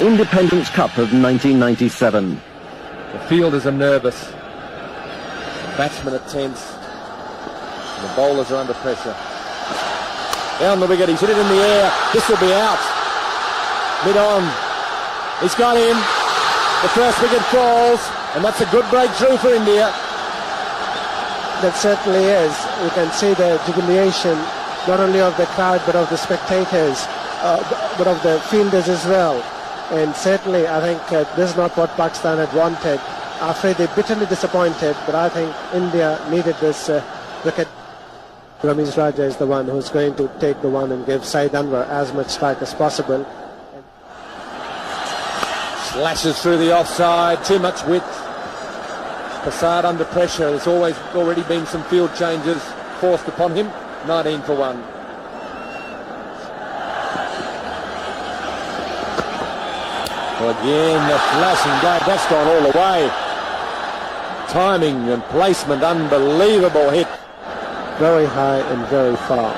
Independence Cup of 1997. The fielders are nervous. The batsmen are tense. And the bowlers are under pressure. Down the wicket, he's hit it in the air. This will be out. Mid-on. He's got him. The first wicket falls, and that's a good breakthrough for India. That certainly is. You can see the jubilation, not only of the crowd, but of the spectators, but of the fielders as well. And certainly, I think this is not what Pakistan had wanted. I'm afraid they're bitterly disappointed, but I think India needed this wicket. Ramesh Raja is the one who's going to take the one and give Saeed Anwar as much strike as possible. Slashes through the offside, too much width. Saeed under pressure. There's already been some field changes forced upon him. 19 for 1. Again, the flashing blade, that's gone all the way. Timing and placement, unbelievable hit. Very high and very far.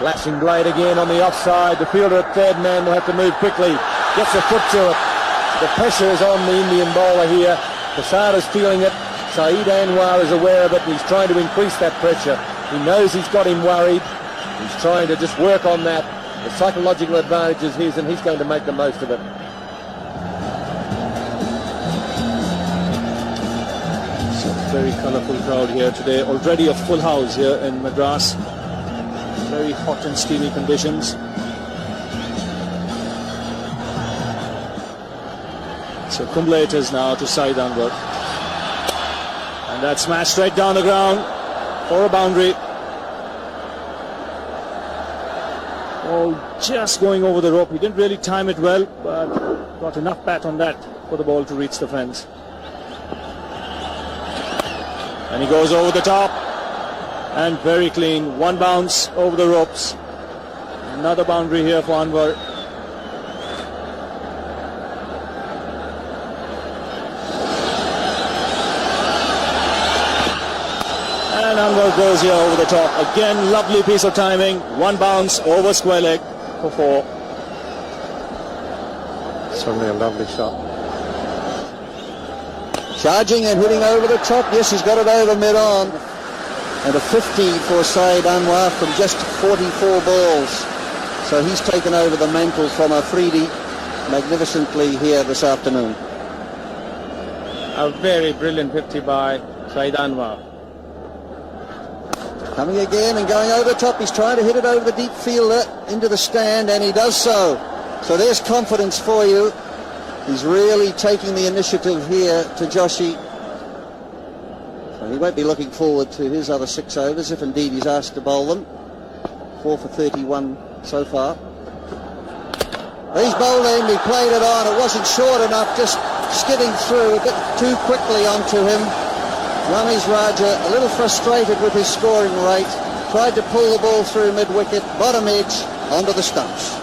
Flashing blade again on the offside. The fielder at third man will have to move quickly. Gets a foot to it. The pressure is on the Indian bowler here. Saeed is feeling it. Saeed Anwar is aware of it, and he's trying to increase that pressure. He knows he's got him worried. He's trying to just work on that. The psychological advantage is his, and he's going to make the most of it. It's a very colourful crowd here today. Already a full house here in Madras. Very hot and steamy conditions. So Kumble it is now to Saeed Anwar. And that's smashed straight down the ground for a boundary. Oh, just going over the rope. He didn't really time it well, but got enough bat on that for the ball to reach the fence. And he goes over the top. And very clean. One bounce over the ropes. Another boundary here for Anwar. And Anwar goes here over the top. Again, lovely piece of timing. One bounce over square leg for 4. Certainly a lovely shot. Charging and hitting over the top. Yes, he's got it over mid-on. And a 50 for Saeed Anwar from just 44 balls. So he's taken over the mantle from Afridi magnificently here this afternoon. A very brilliant 50 by Saeed Anwar. Coming again and going over the top. He's trying to hit it over the deep fielder into the stand, and he does so. So there's confidence for you. He's really taking the initiative here to Joshi. So he won't be looking forward to his other 6 overs, if indeed he's asked to bowl them. 4 for 31 so far. He's bowled in, he played it on. It wasn't short enough, just skidding through a bit too quickly onto him. Ramesh Raja, a little frustrated with his scoring rate, tried to pull the ball through mid-wicket, bottom edge, onto the stumps.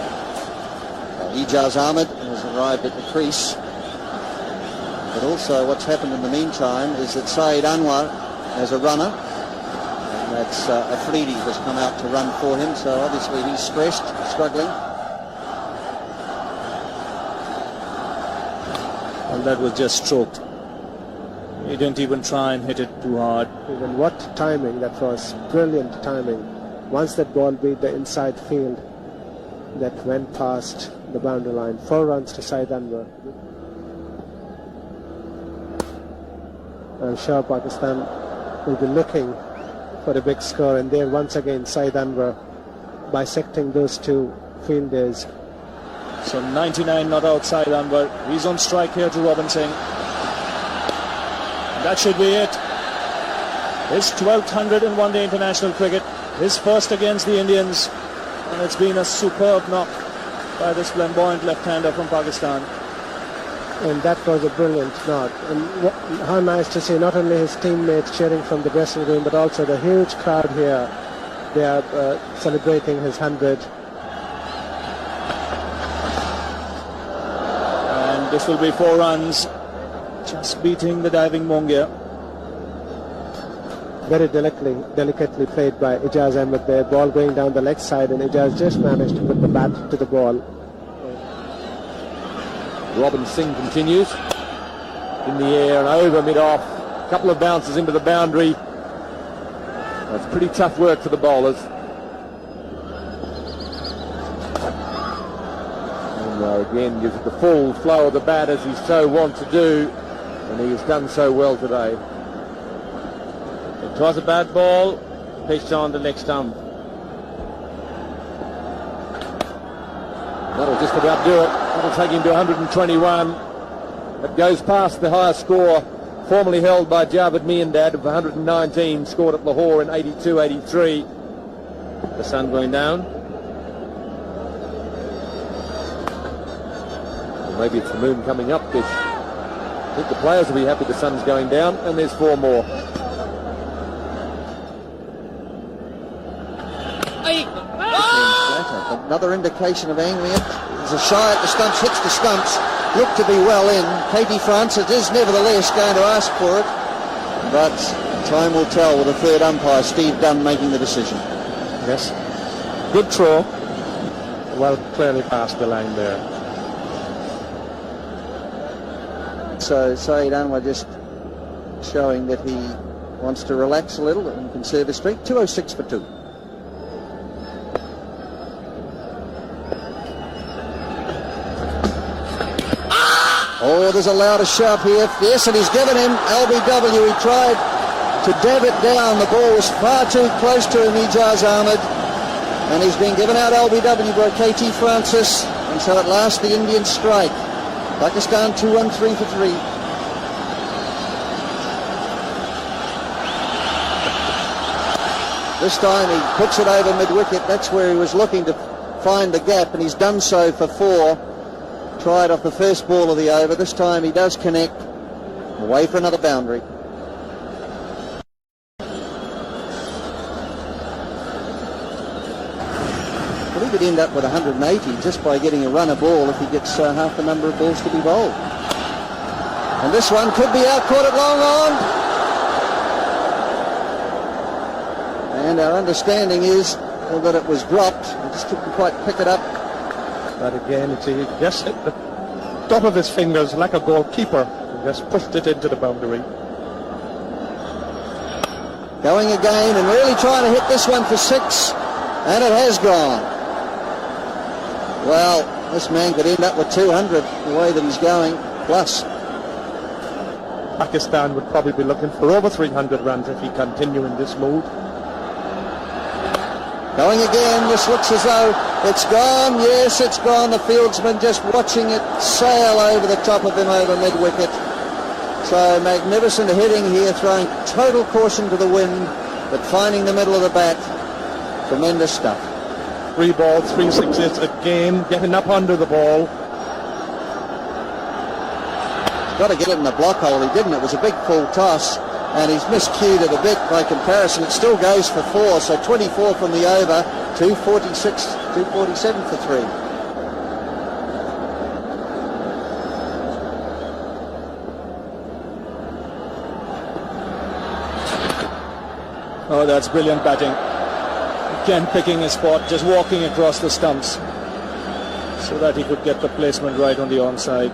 Ijaz Ahmed has arrived at the crease. But also what's happened in the meantime is that Saeed Anwar has a runner, and that's Afridi has come out to run for him, so obviously he's stressed, struggling. Well, that was just stroked. He didn't even try and hit it too hard. Even what timing, that was brilliant timing. Once that ball beat the inside field, that went past the boundary line. 4 runs to Saeed Anwar. I'm sure Pakistan will be looking for a big score, and there once again Saeed Anwar bisecting those 2 fielders. So 99 not outside Anwar. He's on strike here to Robin Singh. That should be it. His 12th 100 in one-day international cricket. His first against the Indians. And it's been a superb knock by this flamboyant left-hander from Pakistan. And that was a brilliant knock. And how nice to see not only his teammates cheering from the dressing room, but also the huge crowd here. They are celebrating his 100. And this will be 4 runs. Just beating the diving Mongia. very delicately played by Ijaz Ahmed there. Ball going down the leg side, and Ijaz just managed to put the bat to the ball. Robin Singh continues in the air and over mid-off. A couple of bounces into the boundary. That's pretty tough work for the bowlers. Anwar again gives it the full flow of the bat as he so wants to do, and he has done so well today. It was a bad ball, pitched on the leg stump. That'll just about do it. That'll take him to 121. It goes past the highest score formerly held by Javed Miandad of 119, scored at Lahore in 82-83. The sun going down. Or maybe it's the moon coming up, Bish. I think the players will be happy the sun's going down, and there's 4 more. Another indication of angling it. There's a shy at the stumps, hits the stumps, looked to be well in. Katie Francis is nevertheless going to ask for it, but time will tell with the third umpire, Steve Dunn, making the decision. Yes, good throw. Well, clearly past the line there. So Saeed Anwar just showing that he wants to relax a little and conserve his strength. 206 for 2. Oh, there's a louder shout here. Yes, and he's given him LBW. He tried to dab it down. The ball was far too close to him, Ijaz Ahmed. And he's been given out LBW by KT Francis. And so at last the Indians strike. Pakistan 2-1-3 for 3. This time he puts it over mid-wicket. That's where he was looking to find the gap, and he's done so for 4. Tried off the first ball of the over. This time he does connect. Away for another boundary. Well, he could end up with 180 just by getting a runner ball if he gets half the number of balls to be bowled. And this one could be out, caught it long on. And our understanding is that it was dropped. He just couldn't quite pick it up. But again, he just hit the top of his fingers like a goalkeeper and just pushed it into the boundary. Going again and really trying to hit this one for 6, and it has gone. Well, this man could end up with 200 the way that he's going, plus. Pakistan would probably be looking for over 300 runs if he continue in this mood. Going again, this looks as though it's gone. Yes, it's gone. The fieldsman just watching it sail over the top of him over mid-wicket. So magnificent hitting here, throwing total caution to the wind, but finding the middle of the bat. Tremendous stuff. 3 balls, 3 sixes again, getting up under the ball. He's got to get it in the block hole. He didn't. It was a big full toss. And he's miscued it a bit by comparison. It still goes for 4, so 24 from the over, 246, 247 for 3. Oh, that's brilliant batting. Again picking a spot, just walking across the stumps so that he could get the placement right on the onside.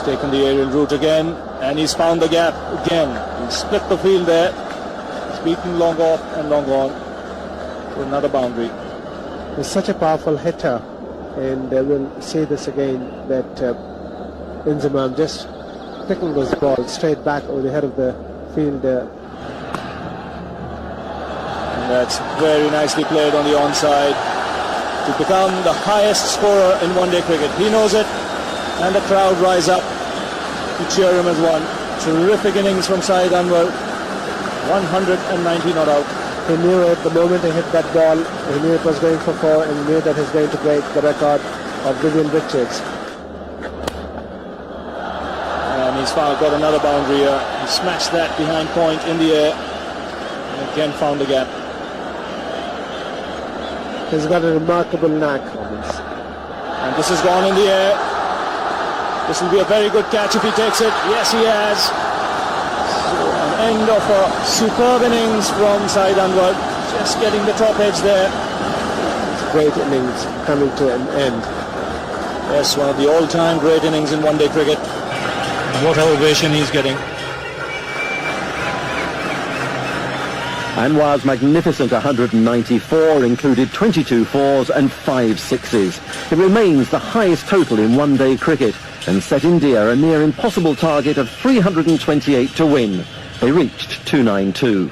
Taken the aerial route again, and he's found the gap again. He split the field there. He's beaten long off and long on for another boundary. He's such a powerful hitter, and we'll see this again, that Inzamam just picking those balls straight back over the head of the field. And that's very nicely played on the onside to become the highest scorer in one-day cricket. He knows it, and the crowd rise up to cheer him as one. Terrific innings from Saeed Anwar. 190 not out. He knew it the moment he hit that ball. He knew it was going for 4, and he knew that he's going to break the record of Vivian Richards. And he's got another boundary here. He smashed that behind point in the air, and again found the gap. He's got a remarkable knack. And this has gone in the air. This will be a very good catch if he takes it. Yes, he has. So an end of a superb innings from Saeed Anwar. Just getting the top edge there. Great innings coming to an end. Yes, one of the all-time great innings in one-day cricket. What ovation he's getting. Anwar's magnificent 194 included 22 fours and 5 sixes. It remains the highest total in one-day cricket and set India a near impossible target of 328 to win. They reached 292.